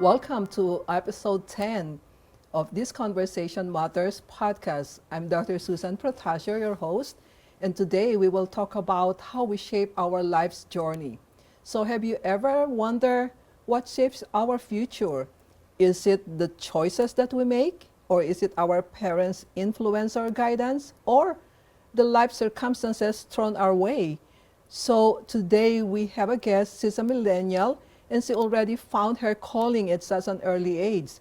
Welcome to episode 10 of This Conversation Matters podcast. I'm Dr. Susan Protasio, your host, and today we will talk about how we shape our life's journey. So, have you ever wondered what shapes our future? Is it the choices that we make, or is it our parents' influence or guidance, or the life circumstances thrown our way? So, today we have a guest. She's a millennial, and she already found her calling at such an early age.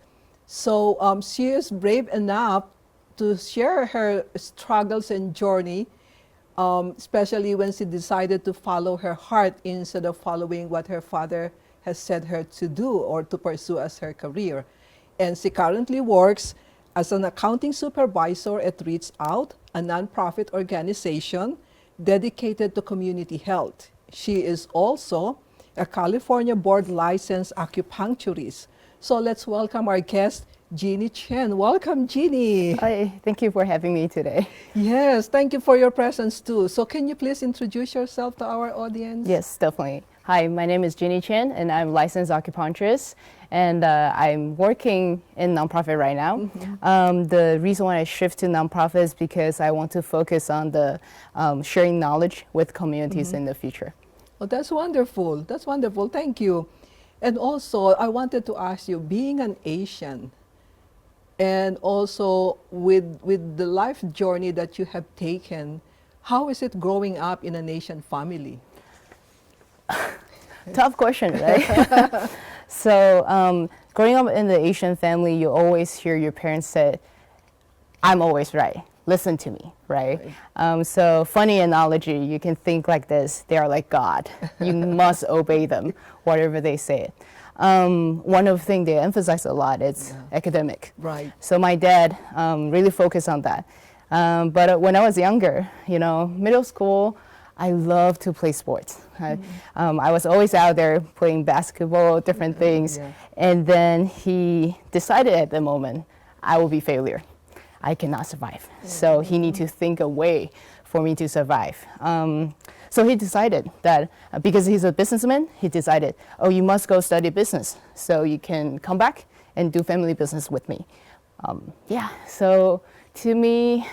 So she is brave enough to share her struggles and journey, especially when she decided to follow her heart instead of following what her father has said her to do or to pursue as her career. And she currently works as an accounting supervisor at Reach Out, a nonprofit organization dedicated to community health. She is also a California board licensed acupuncturist. So let's welcome our guest, Ginny Chen. Welcome, Ginny. Hi, thank you for having me today. Yes, thank you for your presence too. So can you please introduce yourself to our audience? Yes, definitely. Hi, my name is Ginny Chen, and I'm a licensed acupuncturist, and I'm working in nonprofit right now. Mm-hmm. The reason why I shift to nonprofit is because I want to focus on the sharing knowledge with communities in the future. Oh, that's wonderful. That's wonderful. Thank you. And also, I wanted to ask you, being an Asian, and also with the life journey that you have taken, how is it growing up in an Asian family? Tough question, right? So, growing up in the Asian family, you always hear your parents say, I'm always right. Listen to me, right? So funny analogy, you can think like this, they are like God. You must obey them, whatever they say. One of the things they emphasize a lot is academic. Right. So my dad really focused on that. But when I was younger, middle school, I loved to play sports. I was always out there playing basketball, different things. Yeah. And then he decided at the moment, I will be failure. I cannot survive. So he need to think a way for me to survive. So he decided that, because he's a businessman, he decided, oh, you must go study business so you can come back and do family business with me. So to me,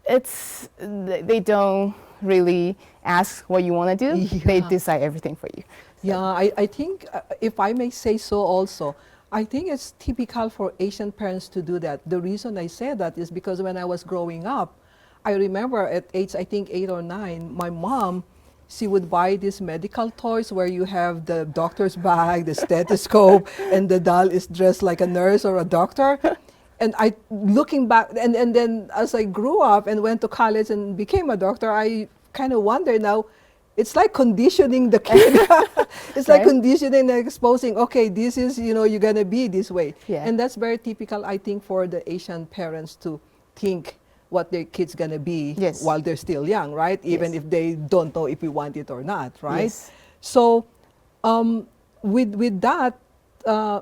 they don't really ask what you want to do. Yeah. They decide everything for you. So. Yeah, I think, if I may say so also, I think it's typical for Asian parents to do that. The reason I say that is because when I was growing up, I remember at age, I think 8 or 9, my mom, she would buy these medical toys where you have the doctor's bag, the stethoscope, and the doll is dressed like a nurse or a doctor. And looking back, and then as I grew up and went to college and became a doctor, I kind of wonder now, it's like conditioning the kid. It's like conditioning and exposing, okay, this is, you're going to be this way. Yeah. And that's very typical, I think, for the Asian parents to think what their kid's going to be while they're still young, right? Even if they don't know if you want it or not, right? Yes. So with that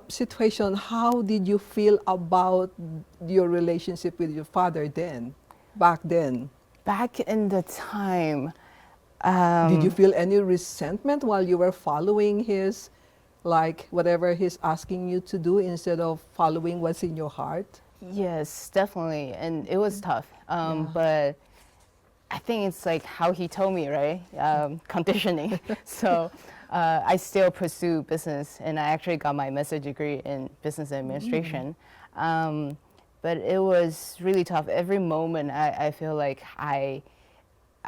situation, how did you feel about your relationship with your father back then? Back in the time, did you feel any resentment while you were following his, like, whatever he's asking you to do instead of following what's in your heart? Yes, definitely. And it was tough. But I think it's like how he told me, right? Conditioning. So I still pursue business, and I actually got my master's degree in business administration. But it was really tough. Every moment I feel like I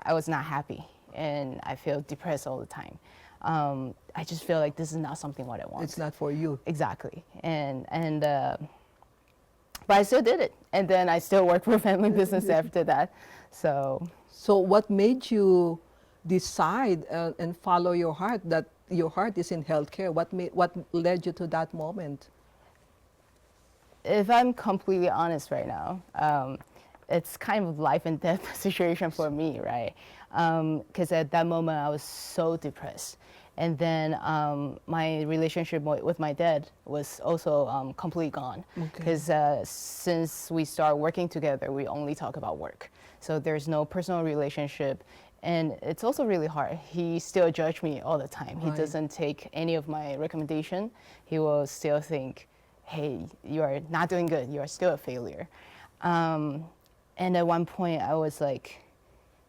was not happy. And I feel depressed all the time. I just feel like this is not something what I want. It's not for you. Exactly. But I still did it. And then I still work for family business after that. So what made you decide and follow your heart, that your heart is in healthcare? What led you to that moment? If I'm completely honest right now, it's kind of life and death situation for me, right? Because at that moment I was so depressed. And then my relationship with my dad was also completely gone. Because since we started working together, we only talk about work. So there's no personal relationship. And it's also really hard. He still judge me all the time. He Right. doesn't take any of my recommendation. He will still think, hey, you are not doing good. You are still a failure. And at one point I was like,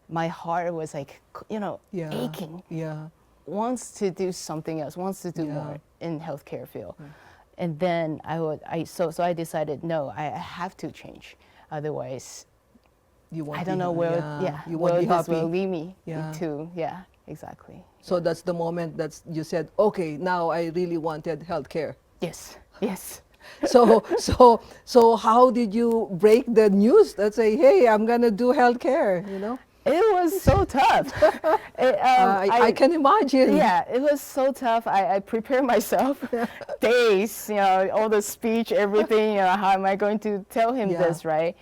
my heart was like, Yeah. aching. Yeah. Wants to do something else, wants to do Yeah. more in healthcare field. Right. And then so I decided, no, I have to change. Otherwise, You won't I don't be know ha- where, You won't where be this happy. will lead me Yeah. to. Yeah, exactly. So that's the moment that you said, okay, now I really wanted healthcare. Yes, yes. So how did you break the news that say, hey, I'm gonna do healthcare? It was so tough. I can imagine. Yeah, it was so tough. I prepared myself days, all the speech, everything, how am I going to tell him Yeah. this, right?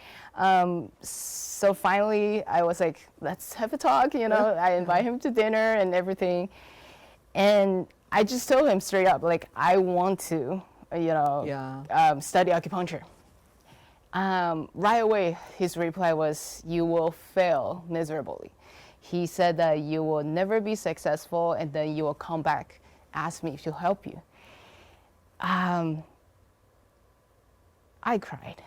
So finally, I was like, let's have a talk, I invite him to dinner and everything. And I just told him straight up, like, I want to, study acupuncture. Right away, his reply was, you will fail miserably. He said that you will never be successful and then you will come back, ask me to help you. I cried.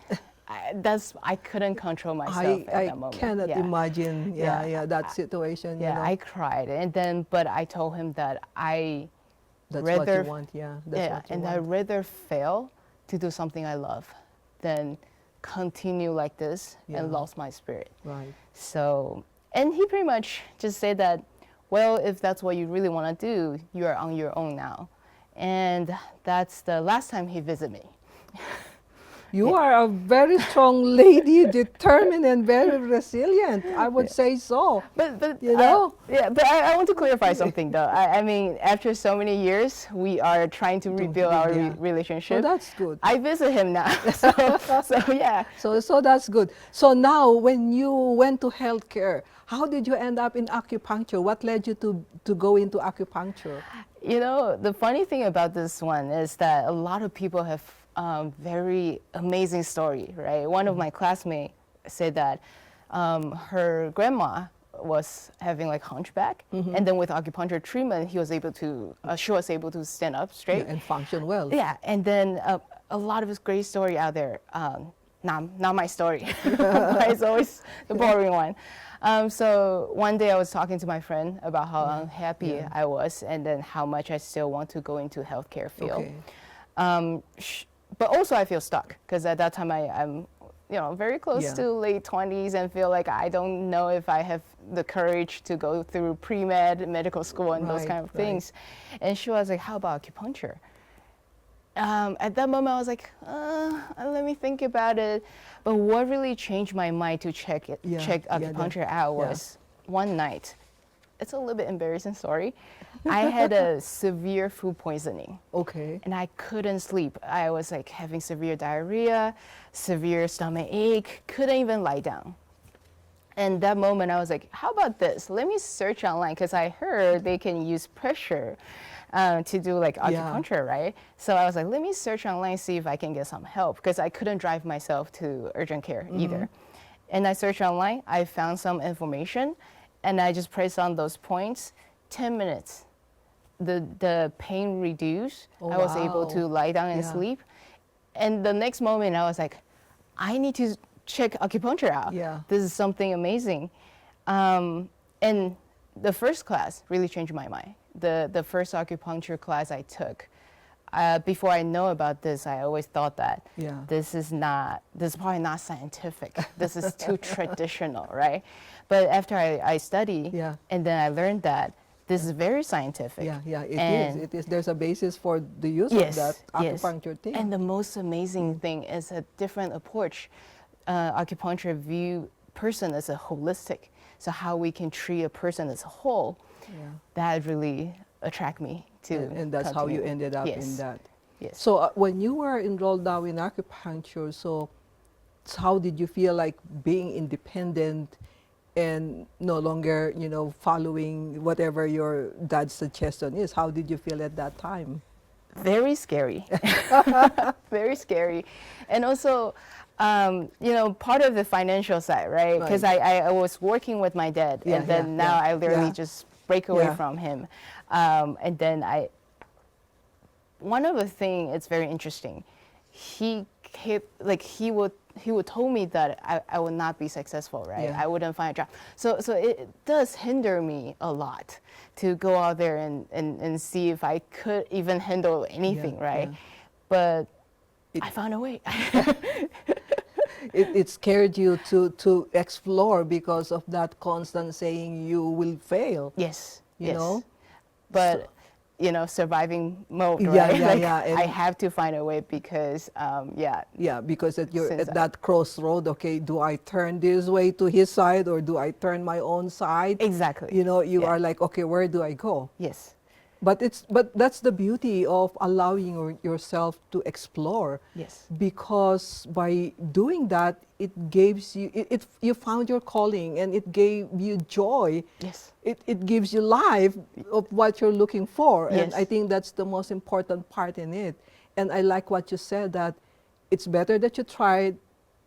I couldn't control myself at that moment. I cannot imagine that situation. I cried. And then, but I told him that that's rather, what you want, that's what you and want. I'd rather fail to do something I love than continue like this and lost my spirit. Right. So, and he pretty much just said that, well, if that's what you really want to do, you are on your own now. And that's the last time he visited me. You are a very strong lady, determined and very resilient. I would say so. But but I want to clarify something though. I mean, after so many years, we are trying to rebuild our relationship. Oh, that's good. I visit him now, so yeah. So that's good. So now, when you went to healthcare, how did you end up in acupuncture? What led you to go into acupuncture? The funny thing about this one is that a lot of people have very amazing story, right? One of my classmates said that her grandma was having like hunchback, and then with acupuncture treatment, she was able to stand up straight and function well. Yeah, and then a lot of this great story out there. Not my story. It's always the boring one. So one day I was talking to my friend about how unhappy I was, and then how much I still want to go into healthcare field. Okay. But also I feel stuck because at that time I'm very close to late 20s and feel like I don't know if I have the courage to go through pre-med, medical school and those kind of things. And she was like, how about acupuncture? At that moment I was like, let me think about it. But what really changed my mind to check acupuncture out was one night. It's a little bit embarrassing, sorry. I had a severe food poisoning. Okay. And I couldn't sleep. I was like having severe diarrhea, severe stomach ache, couldn't even lie down. And that moment I was like, how about this? Let me search online because I heard they can use pressure to do like acupuncture, right? So I was like, let me search online, see if I can get some help because I couldn't drive myself to urgent care either. And I searched online, I found some information and I just pressed on those points, 10 minutes. The pain reduced. I was able to lie down and sleep. And the next moment I was like, I need to check acupuncture out. Yeah. This is something amazing. And the first class really changed my mind. The first acupuncture class I took, before I know about this, I always thought that this is probably not scientific. This is too traditional, right? But after I studied, and then I learned that this is very scientific. It is. There's a basis for the use of that acupuncture thing. And the most amazing thing is a different approach. Acupuncture view person as a holistic. So how we can treat a person as a whole, that really attract me to and that's how you ended up in that. Yes. So when you were enrolled now in acupuncture, so how did you feel like being independent and no longer, following whatever your dad's suggestion is? How did you feel at that time? very scary. Very scary. And also, you know, part of the financial side, right? Because Right. I was working with my dad, Yeah, and then yeah, now yeah, I literally yeah. just break away Yeah. from him. And then one of the thing it's very interesting. He kept like he would told me that I would not be successful, right? Yeah. I wouldn't find a job. So it does hinder me a lot to go out there and see if I could even handle anything, right? yeah. But It- I found a way. it scared you to explore because of that constant saying you will fail, Yes, you yes. know? So, But you know, surviving mode, yeah, right? yeah, Like yeah. I And have to find a way because, yeah, yeah, because you're since at that crossroad, okay, do I turn this way to his side or do I turn my own side? exactly. You know, you Yeah. are like, okay, where do I go? Yes, But that's the beauty of allowing yourself to explore, yes, because by doing that, it gives you you found your calling and it gave you joy. yes, It gives you life of what you're looking for, and I yes, think that's the most important part in it. And I like what you said, that it's better that you tried.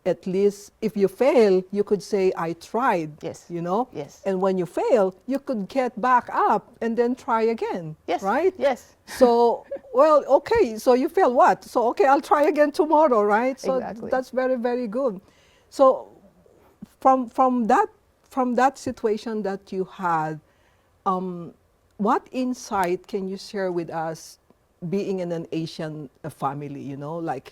At least if you fail, you could say I tried, yes, you know. yes, And when you fail, you could get back up and then try again, yes, right? yes, So, well, okay, so you fail what? So, okay, I'll try again tomorrow, right? So exactly. that's very, very good. So from that situation that you had, what insight can you share with us being in an Asian family, you know, like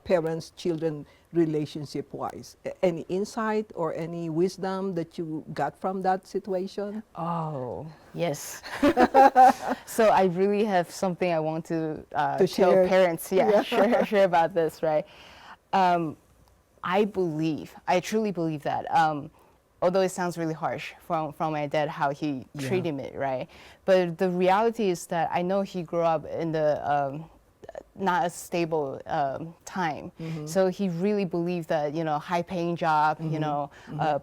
parents, children, relationship wise? Any insight or any wisdom that you got from that situation? Oh, yes. So I really have something I want to To tell share? parents. Yeah, Yeah. share about this, right? I truly believe that. Although it sounds really harsh from my dad, how he Yeah. treated me, right? But the reality is that I know he grew up in the not a stable time. So he really believed that, you know, high-paying job, you know,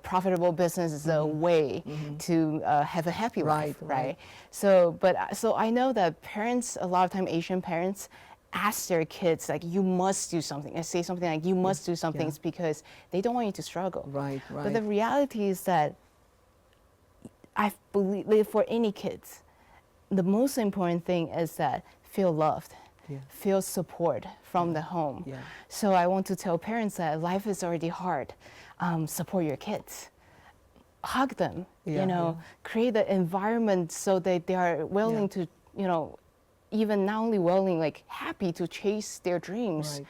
profitable business is a way to have a happy life, Right, right. right? So I know that parents, a lot of time Asian parents, ask their kids like, you must do something, and say something like, you must do something, yeah. it's because they don't want you to struggle. Right, But the right. reality is that I believe that for any kids, the most important thing is that feel loved, Yeah. feel support from the home. Yeah. So I want to tell parents that life is already hard. Support your kids, hug them. Yeah, you know, create the environment so that they are willing to, you know, even not only willing, like happy to chase their dreams. Right.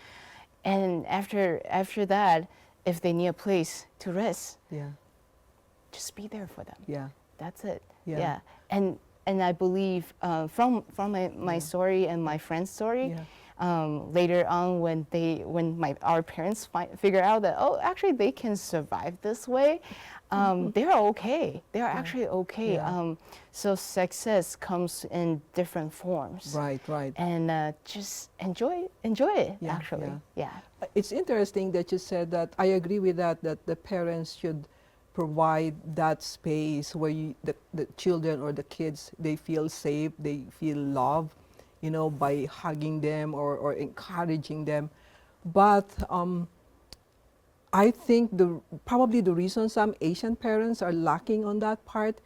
And after that, if they need a place to rest, Yeah. just be there for them. Yeah. That's it. Yeah. Yeah. And I believe from my story and my friend's story, later on when our parents figure out that, oh, actually they can survive this way, they're okay. They're actually okay. Yeah. So success comes in different forms. Right, right. And just enjoy it. Yeah, Actually, yeah. It's interesting that you said that. I agree with that the parents should provide that space where the children or the kids, they feel safe, they feel loved, you know, by hugging them or encouraging them. But I think probably the reason some Asian parents are lacking on that part,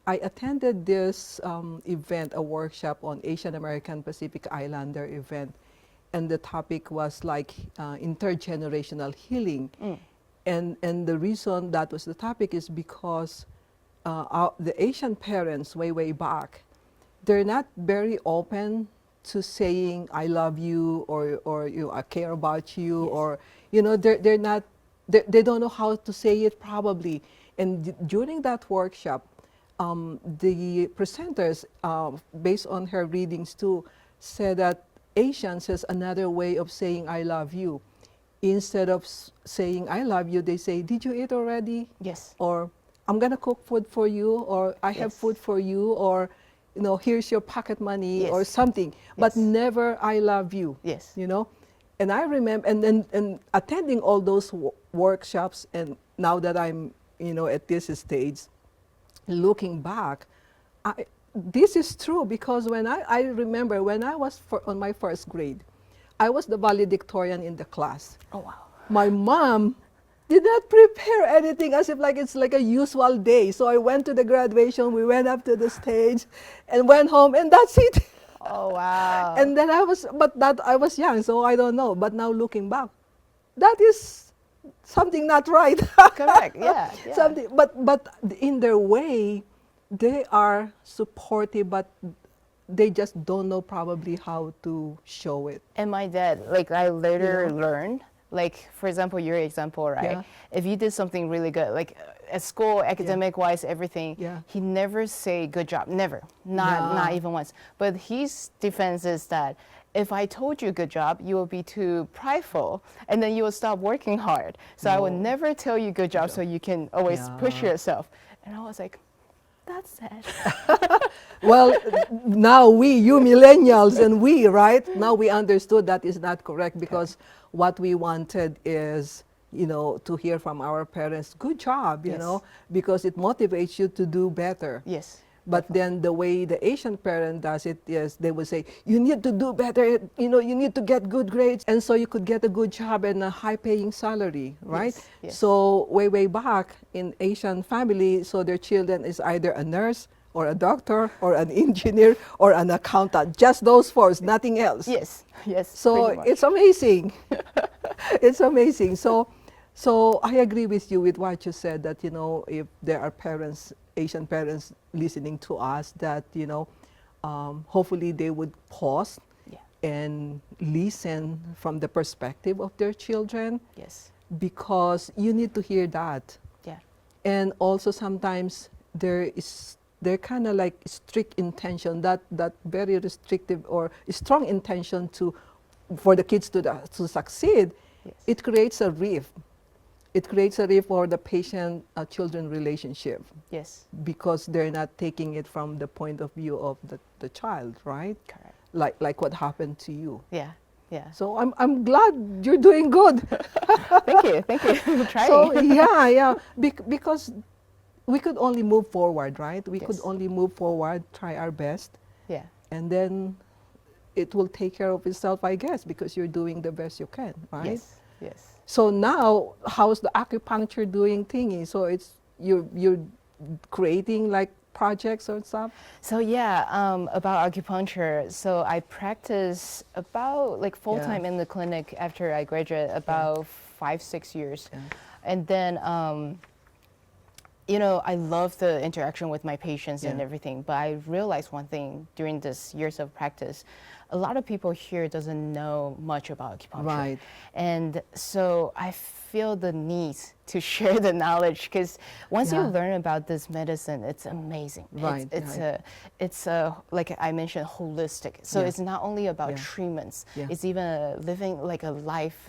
I attended this event, a workshop on Asian American Pacific Islander event, and the topic was like intergenerational healing. And the reason that was the topic is because the Asian parents way back, they're not very open to saying I love you or you know, I care about you. Yes. Or you know, they're not, they don't know how to say it probably. And during that workshop, the presenters, based on her readings too, said that Asians has another way of saying I love you. Instead of saying I love you, they say, did you eat already? Yes. Or I'm gonna cook food for you, or I have Yes. food for you, or you know, here's your pocket money, or Yes. something. But Yes. never I love you. Yes. You know? And I remember and attending all those workshops, and now that I'm, you know, at this stage, looking back, this is true because when I remember when I was on my first grade, I was the valedictorian in the class. Oh, wow. My mom did not prepare anything as if like it's like a usual day. So I went to the graduation, we went up to the stage and went home and that's it. Oh, wow. And then I was young, so I don't know. But now looking back, that is something not right. Correct. Yeah. Yeah. Something, but in their way, they are supportive, but they just don't know probably how to show it. And my dad, like I later You know? learned, like for example, your example, right? Yeah. If you did something really good, like at school, academic wise, everything, Yeah. he never say good job, never, not Yeah. even once. But his defense is that if I told you good job, you will be too prideful, and then you will stop working hard. So I would No. never tell you good job, so you can always push Yeah. yourself. And I was like, that's sad. Well, now you millennials and we, right? Now we understood that is not correct because what we wanted is, to hear from our parents, good job, Yes. because it motivates you to do better. Yes. But then the way the Asian parent does it is they would say, you need to do better, you need to get good grades. And so you could get a good job and a high paying salary, right? Yes, yes. So way back in Asian family, so their children is either a nurse or a doctor or an engineer or an accountant, just those four, nothing else. Yes. Yes. So pretty much. it's amazing. It's amazing. So I agree with you with what you said that, if there are parents, Asian parents listening to us, that, hopefully they would pause Yeah. and listen from the perspective of their children Yes. because you need to hear that. Yeah. And also sometimes they're kind of like strict intention, that very restrictive or strong intention for the kids to succeed. Yes. It creates a rift. It creates a rift for the patient-children relationship Yes. because they're not taking it from the point of view of the child, right? Correct. Like what happened to you. Yeah. Yeah. So I'm glad you're doing good. Thank you. Thank you. Trying. So yeah. Because we could only move forward, right? We could Yes. only move forward, try our best, Yeah. and then it will take care of itself, I guess, because you're doing the best you can, right? Yes. Yes. So now, how's the acupuncture doing thingy? So you're creating like projects or stuff? So yeah, about acupuncture. So I practice about like full time in the clinic after I graduated about 5-6 years, and then I love the interaction with my patients and everything. But I realized one thing during this years of practice. A lot of people here doesn't know much about acupuncture. Right. And so I feel the need to share the knowledge because once you learn about this medicine, it's amazing. Right. It's like I mentioned, holistic. So it's not only about treatments. It's even living like a life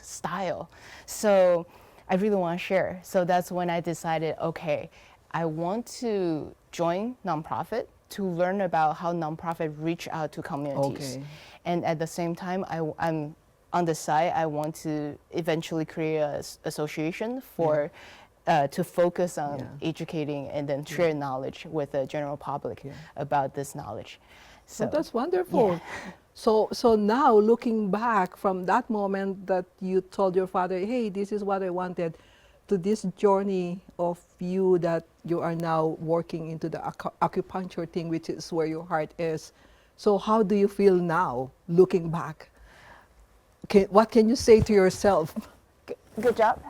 style. So I really want to share. So that's when I decided, okay, I want to join nonprofit to learn about how nonprofit reach out to communities. Okay. And at the same time, I'm on the side, I want to eventually create an association for to focus on educating and then share knowledge with the general public about this knowledge. So that's wonderful. So now looking back from that moment that you told your father, hey, this is what I wanted, to this journey of you that you are now working into the acupuncture thing, which is where your heart is. So how do you feel now looking back? What can you say to yourself? Good job.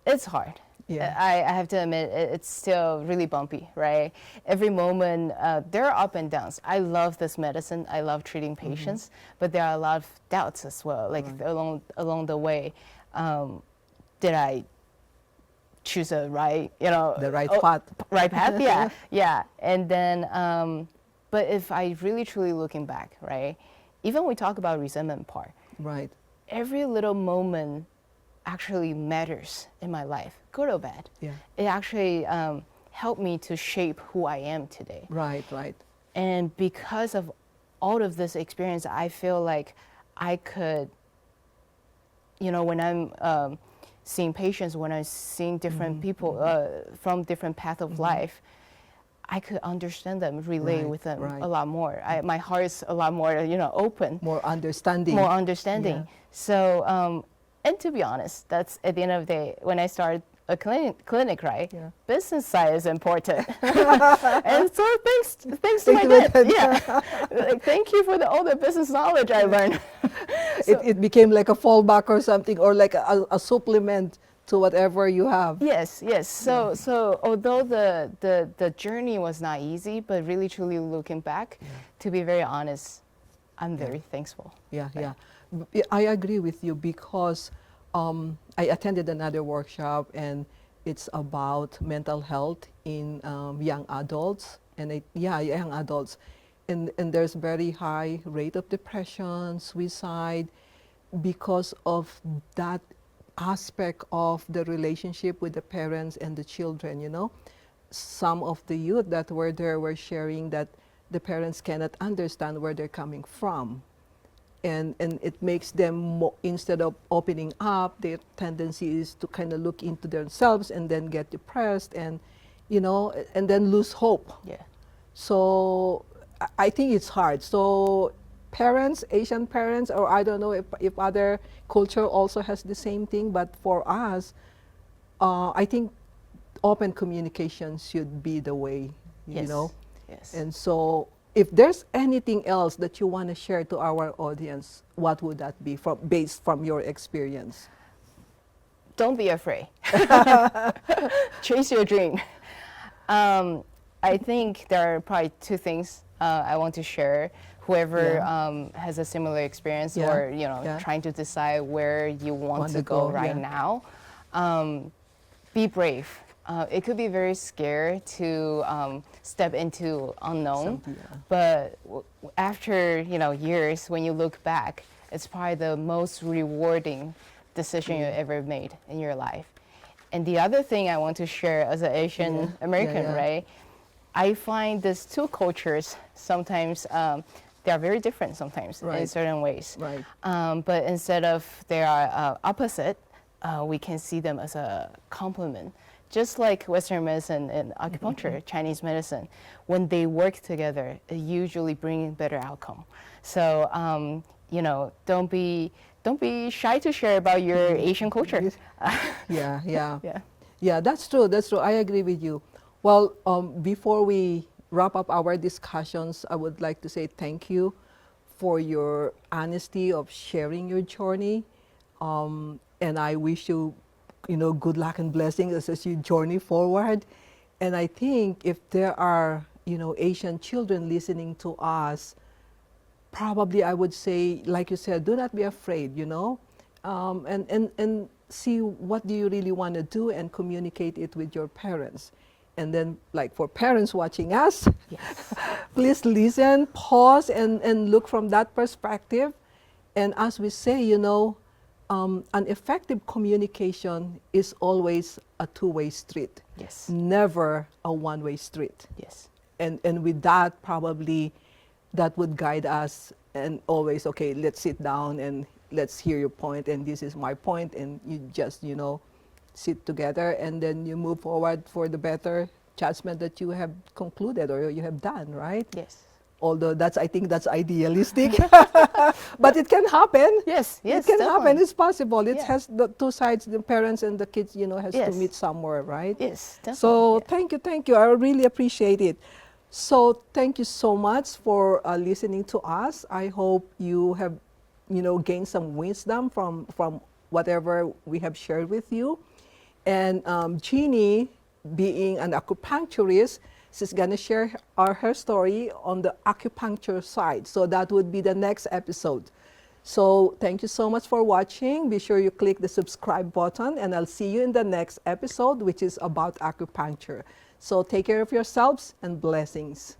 It's hard. Yeah. I have to admit, it's still really bumpy, right? Every moment, there are up and downs. I love this medicine. I love treating patients, but there are a lot of doubts as well. Like along the way, did I choose a right, The right path. right path? Yeah, yeah. And then, but if I really truly looking back, right? Even when we talk about resentment part, Right. every little moment actually matters in my life, good or bad. Yeah. It actually helped me to shape who I am today. Right, right. And because of all of this experience, I feel like I could, when I'm seeing patients, when I'm seeing different people from different path of life, I could understand them, relate Right, with them right. a lot more. My heart's a lot more, open, More understanding. more understanding. Yeah. So, and to be honest, that's at the end of the day, when I started a clinic, right? Yeah. Business side is important. And so thanks to my to my dad. dad. Yeah. Like, thank you for all the business knowledge I learned. It became like a fallback or something, or like a supplement to whatever you have. Yes, yes. So although the journey was not easy, but really truly looking back, to be very honest, I'm very thankful. Yeah, yeah. I agree with you because I attended another workshop, and it's about mental health in young adults, and young adults, and there's very high rate of depression, suicide, because of that aspect of the relationship with the parents and the children. Some of the youth that were there were sharing that the parents cannot understand where they're coming from, and it makes them instead of opening up, their tendency is to kind of look into themselves and then get depressed, and and then lose hope. Yeah. So I think it's hard. So parents, Asian parents, or I don't know if other culture also has the same thing, but for us, I think open communication should be the way, Yes. you know. Yes. And so if there's anything else that you want to share to our audience, what would that be based from your experience? Don't be afraid. Chase your dream. I think there are probably two things I want to share. Whoever has a similar experience, Yeah. or Yeah. trying to decide where you want to go right now, be brave. It could be very scary to step into unknown, but after years, when you look back, it's probably the most rewarding decision you ever made in your life. And the other thing I want to share as an Asian American, right? I find these two cultures sometimes they are very different sometimes in certain ways. Right. But instead of they are opposite, we can see them as a complement. Just like Western medicine and acupuncture, Chinese medicine, when they work together, it usually brings better outcome. So don't be shy to share about your Asian culture. Yeah, that's true. That's true. I agree with you. Well, before we wrap up our discussions, I would like to say thank you for your honesty of sharing your journey. And I wish you, good luck and blessings as you journey forward. And I think if there are, Asian children listening to us, probably I would say, like you said, do not be afraid, and see what do you really want to do and communicate it with your parents. And then, like for parents watching us, please listen, pause, and look from that perspective. And as we say, an effective communication is always a two-way street. Yes. Never a one-way street. Yes. And with that, probably that would guide us, and always, okay, let's sit down and let's hear your point, and this is my point, and you just, sit together, and then you move forward for the better judgment that you have concluded or you have done, right? Yes. Although I think that's idealistic, but it can happen. Yes, it can definitely. happen. It's possible. It Yeah. has the two sides, the parents and the kids, has to Yes. meet somewhere, right? Yes, definitely. So yeah. thank you. I really appreciate it. So thank you so much for listening to us. I hope you have, gained some wisdom from whatever we have shared with you. And Ginny, being an acupuncturist, she's going to share her story on the acupuncture side. So that would be the next episode. So thank you so much for watching. Be sure you click the subscribe button, and I'll see you in the next episode, which is about acupuncture. So take care of yourselves, and blessings.